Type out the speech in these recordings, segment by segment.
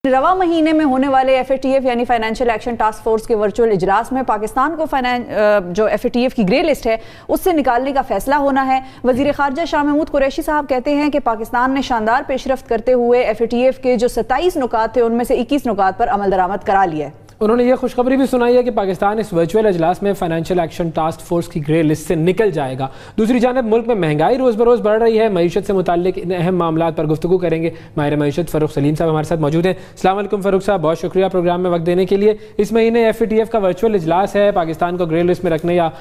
रवा महीने में होने वाले FATF यानी फाइनेंशियल एक्शन टास्क फोर्स के वर्चुअल इजलास में पाकिस्तान को जो FATF की ग्रे लिस्ट है उससे निकालने का फैसला होना है। वजीर खारजा शाह महमूद कुरैशी साहब कहते हैं कि पाकिस्तान ने शानदार पेशरफ्त करते हुए FATF के जो 27 नुकात थे उनमें से 21 नुकात पर अमल दरामद करा लिया है। उन्होंने ये खुशखबरी भी सुनाई है कि पाकिस्तान इस वर्चुअल इजलास में फाइनेंशियल एक्शन टास्क फोर्स की ग्रे लिस्ट से निकल जाएगा। दूसरी जानब मुल्क में महंगाई रोज़ बरोज़ बढ़ रही है। मईशत से मुताल्लिक इन अहम मामलात पर गुफ्तगू करेंगे। माहिर मईशत फ़ारूक सलीम साहब हमारे साथ मौजूद हैं। अस्सलाम वालेकुम फ़ारूक साहब, बहुत शुक्रिया प्रोग्राम में वक्त देने के लिए। इस महीने FATF का वर्चुअल इजलास है, पाकिस्तान को ग्रे लिस्ट में रखने या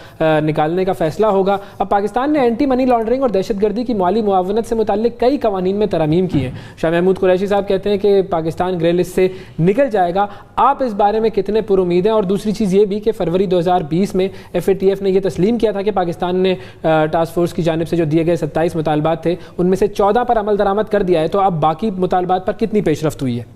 निकालने का फैसला होगा। अब पाकिस्तान ने एंटी मनी लॉन्ड्रिंग और दहशतगर्दी की माली मुआवनत से मुताल्लिक कई कवानीन में तरमीम की है। शाह महमूद कुरैशी साहब कहते हैं कि पाकिस्तान ग्रे लिस्ट से निकल जाएगा। आप इस बारे में कितने पुरुमीद? और दूसरी चीज़ ये भी कि फरवरी 2020 में FATF ने यह तस्लीम किया था कि पाकिस्तान ने टास्क फोर्स की जानिब से जो दिए गए 27 मुतालबात थे उनमें से 14 पर अमल दरामद कर दिया है। तो अब बाकी मुतालबात पर कितनी पेशरफ्त हुई है?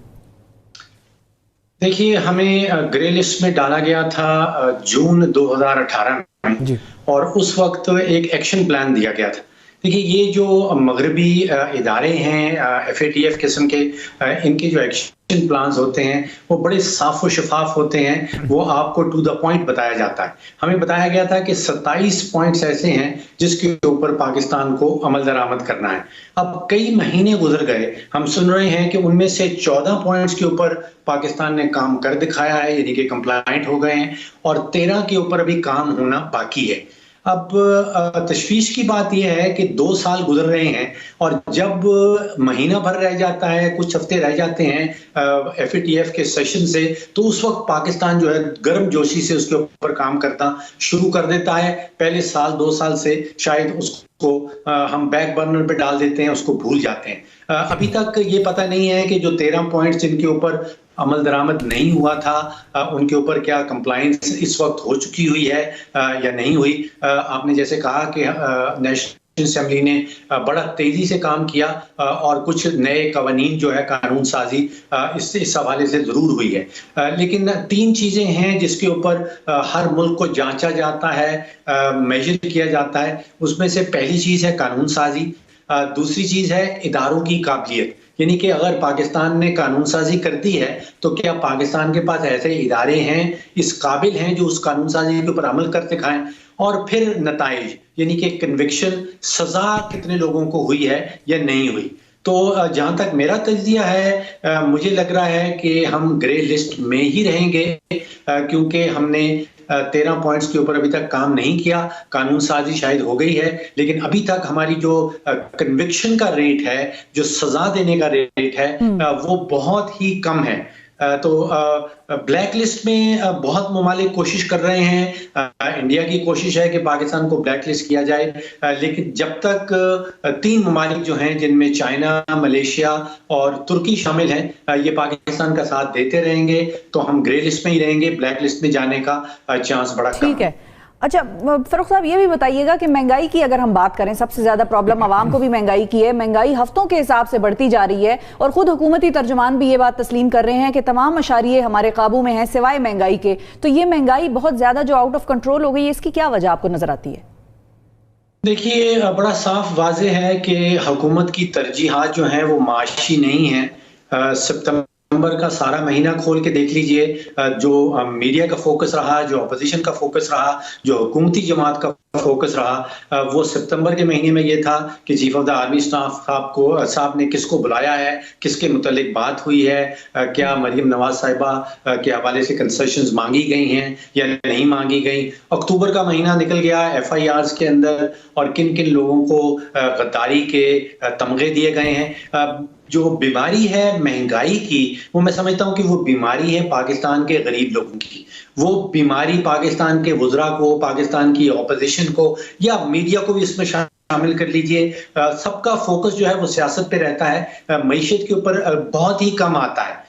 देखिए, हमें ग्रे लिस्ट में डाला गया था जून 2018 में जी। और उस वक्त एक एक्शन प्लान दिया गया था। देखिए, ये जो मगरबी इदारे हैं FATF किस्म के, इनके जो एक्शन प्लान्स होते हैं वो बड़े साफ व शफाफ होते हैं। वो आपको टू द पॉइंट बताया जाता है। हमें बताया गया था कि 27 पॉइंट्स ऐसे हैं जिसके ऊपर पाकिस्तान को अमल दरामद करना है। अब कई महीने गुजर गए, हम सुन रहे हैं कि उनमें से 14 पॉइंट्स के ऊपर पाकिस्तान ने काम कर दिखाया है, यानी कि कंप्लायंट हो गए हैं, और 13 के ऊपर अभी काम होना बाकी है। अब तशवीश की बात यह है कि 2 साल गुजर रहे हैं और जब महीना भर रह जाता है, कुछ हफ्ते रह जाते हैं FATF के सेशन से, तो उस वक्त पाकिस्तान जो है गर्म जोशी से उसके ऊपर काम करना शुरू कर देता है। पहले साल 2 साल से शायद उसको हम बैक बर्नर पे डाल देते हैं, उसको भूल जाते हैं। अभी तक ये पता नहीं है कि जो 13 पॉइंट्स जिनके ऊपर अमल दरामद नहीं हुआ था उनके ऊपर क्या कंप्लायंस इस वक्त हो चुकी हुई है या नहीं हुई। आपने जैसे कहा कि नेशनल असेंबली ने बड़ा तेजी से काम किया और कुछ नए कवानीन जो है कानून साजी इस हवाले से जरूर हुई है। लेकिन 3 चीजें हैं जिसके ऊपर हर मुल्क को जांचा जाता है, मेजर किया जाता है। उसमें से पहली चीज है कानून साजी, दूसरी चीज है इदारों की काबिलियत, यानी कि अगर पाकिस्तान ने कानून साजी कर दी है तो क्या पाकिस्तान के पास ऐसे इदारे हैं, इस काबिल हैं जो उस कानून साजी के ऊपर अमल कर दिखाएं। और फिर नताइज, यानी कि कन्विक्शन, सजा कितने लोगों को हुई है या नहीं हुई। तो जहां तक मेरा तज्जिया है, मुझे लग रहा है कि हम ग्रे लिस्ट में ही रहेंगे, क्योंकि हमने 13 पॉइंट्स के ऊपर अभी तक काम नहीं किया। कानून साजी शायद हो गई है, लेकिन अभी तक हमारी जो कन्विक्शन का रेट है, जो सजा देने का रेट है, वो बहुत ही कम है। तो ब्लैक लिस्ट में बहुत ममालिक कोशिश कर रहे हैं। इंडिया की कोशिश है कि पाकिस्तान को ब्लैक लिस्ट किया जाए, लेकिन जब तक 3 ममालिक जो हैं जिनमें चाइना, मलेशिया और तुर्की शामिल हैं, ये पाकिस्तान का साथ देते रहेंगे तो हम ग्रे लिस्ट में ही रहेंगे। ब्लैक लिस्ट में जाने का चांस बड़ा कम है। अच्छा फ़ारूक साहब, ये भी बताइएगा कि महंगाई की अगर हम बात करें, सबसे ज़्यादा प्रॉब्लम आवाम को भी महंगाई की है। महंगाई हफ्तों के हिसाब से बढ़ती जा रही है और ख़ुद हुकूमती तर्जुमान भी ये बात तस्लीम कर रहे हैं कि तमाम अशारिये हमारे काबू में हैं सिवाय महंगाई के। तो ये महंगाई बहुत ज़्यादा जो आउट ऑफ कंट्रोल हो गई है, इसकी क्या वजह आपको नज़र आती है? देखिए, बड़ा साफ वाज़ेह है कि हुकूमत की तरजीहात जो हैं वो माशी नहीं है। सितंबर का सारा महीना खोल के देख लीजिए, जो मीडिया का फोकस रहा, जो अपोजिशन का फोकस रहा, जो हुकूमती जमात का फोकस रहा, वो सितंबर के महीने में ये था कि chief of the army staff साहब ने किसको बुलाया है, किसके मुतालिक बात हुई है, क्या मरियम नवाज साहिबा के हवाले से कंसेशंस मांगी गई हैं या नहीं मांगी गई। अक्टूबर का महीना निकल गया, FIRs के अंदर और किन किन लोगों को गद्दारी के तमगे दिए गए हैं। जो बीमारी है महंगाई की, वो मैं समझता हूं कि वो बीमारी है पाकिस्तान के गरीब लोगों की। वो बीमारी पाकिस्तान के वुज़रा को, पाकिस्तान की ऑपोजिशन को या मीडिया को भी इसमें शामिल कर लीजिए। सबका फोकस जो है वो सियासत पे रहता है, मईशत के ऊपर बहुत ही कम आता है।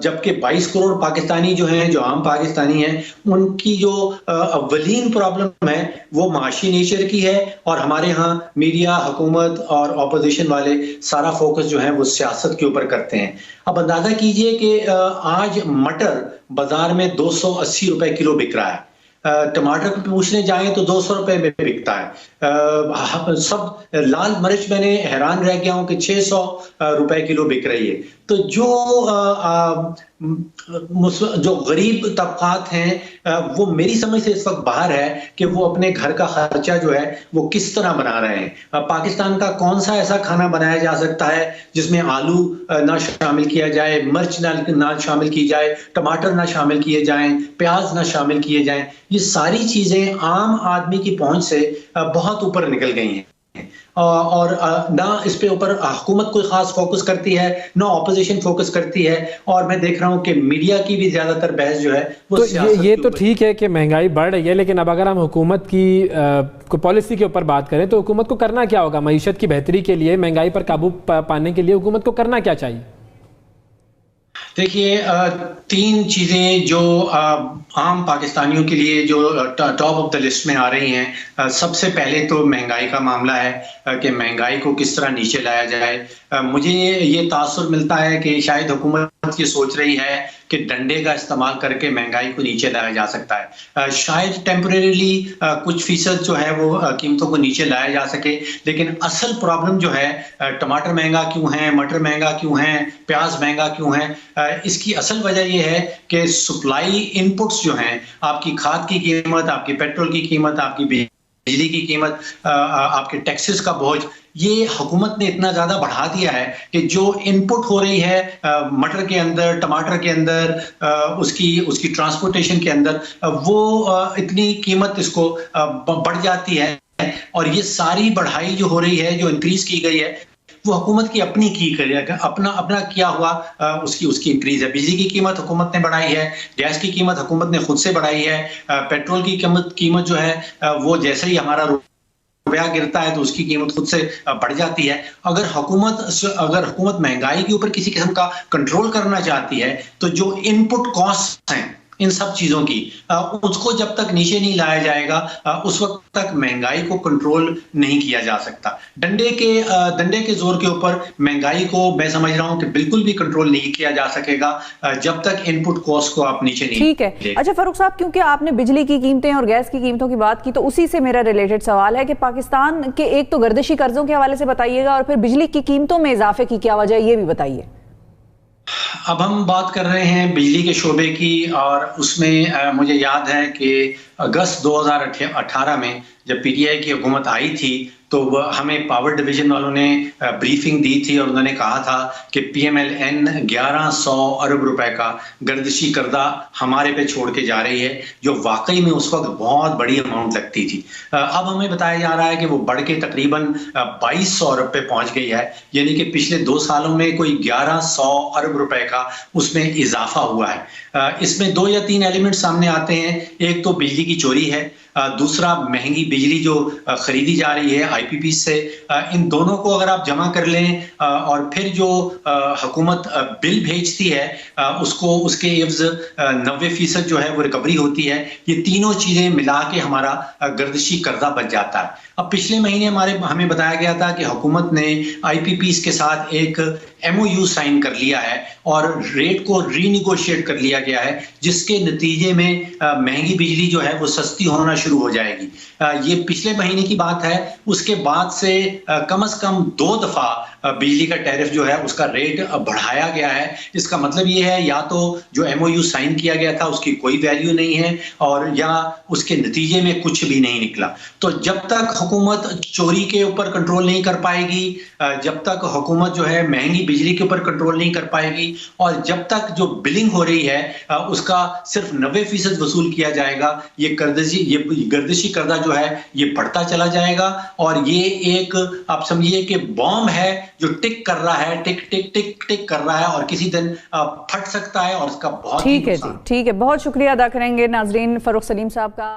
जबकि 22 करोड़ पाकिस्तानी जो हैं, जो आम पाकिस्तानी हैं, उनकी जो अव्वलीन प्रॉब्लम है वो माशी नेचर की है, और हमारे यहाँ मीडिया, हुकूमत और ऑपोजिशन वाले सारा फोकस जो है वो सियासत के ऊपर करते हैं। अब अंदाजा कीजिए कि आज मटर बाजार में 280 रुपए किलो बिक रहा है। टमाटर पूछने जाएं तो 200 रुपए में बिकता है। सब लाल मिर्च मैंने हैरान रह गया हूं कि 600 रुपए किलो बिक रही है। तो जो गरीब तबकात हैं वो मेरी समझ से इस वक्त बाहर है कि वो अपने घर का खर्चा जो है वो किस तरह बना रहे हैं। पाकिस्तान का कौन सा ऐसा खाना बनाया जा सकता है जिसमें आलू ना शामिल किया जाए, मिर्च ना शामिल की जाए, टमाटर ना शामिल किए जाएं, प्याज ना शामिल किए जाएं। ये सारी चीजें आम आदमी की पहुंच से बहुत ऊपर निकल गई हैं और ना इस पे ऊपर हुकूमत कोई खास फोकस करती है, ना ऑपोजिशन फोकस करती है। और मैं देख रहा हूं कि मीडिया की भी ज्यादातर बहस जो है वो तो ये तो ठीक है कि महंगाई बढ़ रही है, लेकिन अब अगर हम हुकूमत की पॉलिसी के ऊपर बात करें तो हुकूमत को करना क्या होगा? मईशत की बेहतरी के लिए, महंगाई पर काबू पाने के लिए हुकूमत को करना क्या चाहिए? देखिए, तीन चीजें जो आम पाकिस्तानियों के लिए जो टॉप ऑफ द लिस्ट में आ रही हैं। सबसे पहले तो महंगाई का मामला है कि महंगाई को किस तरह नीचे लाया जाए। मुझे ये तासुर मिलता है कि शायद हुकूमत ये सोच रही है कि डंडे का इस्तेमाल करके महंगाई को नीचे लाया जा सकता है। शायद टेम्परेरीली कुछ फीसद जो है वो कीमतों को नीचे लाया जा सके, लेकिन असल प्रॉब्लम जो है टमाटर महंगा क्यों है, मटर महंगा क्यों है, प्याज महंगा क्यों है, इसकी असल वजह यह है कि सप्लाई इनपुट्स जो हैं, आपकी खाद की कीमत, आपकी पेट्रोल की कीमत, आपकी बिजली की कीमत, आपके टैक्सेस का बोझ, ये हुकूमत ने इतना ज्यादा बढ़ा दिया है कि जो इनपुट हो रही है मटर के अंदर, टमाटर के अंदर, उसकी ट्रांसपोर्टेशन के अंदर, वो इतनी कीमत इसको बढ़ जाती है। और ये सारी बढ़ाई जो हो रही है, जो इंक्रीज की गई है, वो हुकूमत की अपनी अपना किया हुआ उसकी इंक्रीज है। बिजली की कीमत हुकूमत ने बढ़ाई है, गैस की कीमत हुकूमत ने खुद से बढ़ाई है, पेट्रोल की कीमत जो है वो जैसे ही हमारा रुपया गिरता है तो उसकी कीमत खुद से बढ़ जाती है। अगर हुकूमत महंगाई के ऊपर किसी किस्म का कंट्रोल करना चाहती है तो जो इनपुट कॉस्ट हैं इन सब चीजों की, उसको जब तक नीचे नहीं लाया जाएगा उस वक्त तक महंगाई को कंट्रोल नहीं किया जा सकता। डंडे के जोर के ऊपर महंगाई को मैं समझ रहा हूं कि बिल्कुल भी कंट्रोल नहीं किया जा सकेगा जब तक इनपुट कॉस्ट को आप नीचे नहीं। ठीक है। अच्छा फारूक साहब, क्योंकि आपने बिजली की कीमतें और गैस की कीमतों की बात की, तो उसी से मेरा रिलेटेड सवाल है कि पाकिस्तान के एक तो गर्दिशी कर्जों के हवाले से बताइएगा और फिर बिजली की कीमतों में इजाफे की क्या वजह, ये भी बताइए। अब हम बात कर रहे हैं बिजली के शोबे की, और उसमें मुझे याद है कि अगस्त 2018 में जब पीटीआई की हुकूमत आई थी तो हमें पावर डिवीजन वालों ने ब्रीफिंग दी थी और उन्होंने कहा था कि पीएमएलएन 1100 अरब रुपए का गर्दिशी कर्जा हमारे पे छोड़ के जा रही है, जो वाकई में उस वक्त बहुत बड़ी अमाउंट लगती थी। अब हमें बताया जा रहा है कि वो बढ़ के तकरीबन 2200 अरब पे पहुंच गई है, यानी कि पिछले 2 सालों में कोई 1100 अरब रुपए का उसमें इजाफा हुआ है। इसमें 2 या 3 एलिमेंट सामने आते हैं। एक तो बिजली की चोरी है, दूसरा महंगी बिजली जो खरीदी जा रही है आईपीपी से। इन दोनों को अगर आप जमा कर लें और फिर जो हुकूमत बिल भेजती है उसको उसके एवज 90% जो है वो रिकवरी होती है। ये तीनों चीजें मिला के हमारा गर्दिशी कर्जा बच जाता है। अब पिछले महीने हमें बताया गया था कि हुकूमत ने आईपीपीस के साथ एक एमओयू साइन कर लिया है और रेट को रीनिगोशिएट कर लिया गया है, जिसके नतीजे में महंगी बिजली जो है वो सस्ती होना शुरू हो जाएगी। ये पिछले महीने की बात है। उसके बाद से कम से कम 2 दफा बिजली का टैरिफ जो है उसका रेट बढ़ाया गया है। इसका मतलब ये है या तो जो एमओयू साइन किया गया था उसकी कोई वैल्यू नहीं है और या उसके नतीजे में कुछ भी नहीं निकला। तो जब तक हुकूमत चोरी के ऊपर कंट्रोल नहीं कर पाएगी, जब तक हुकूमत जो है महंगी बिजली के ऊपर कंट्रोल नहीं कर पाएगी और जब तक जो बिलिंग हो रही है उसका सिर्फ 90% वसूल किया जाएगा, ये गर्दिशी कर्जा जो है ये बढ़ता चला जाएगा। और ये एक आप समझिए कि बॉम्ब है जो टिक कर रहा है, टिक टिक टिक टिक कर रहा है और किसी दिन फट सकता है और इसका बहुत ठीक है जी, ठीक है। बहुत शुक्रिया अदा करेंगे नाजरीन फारूक सलीम साहब का।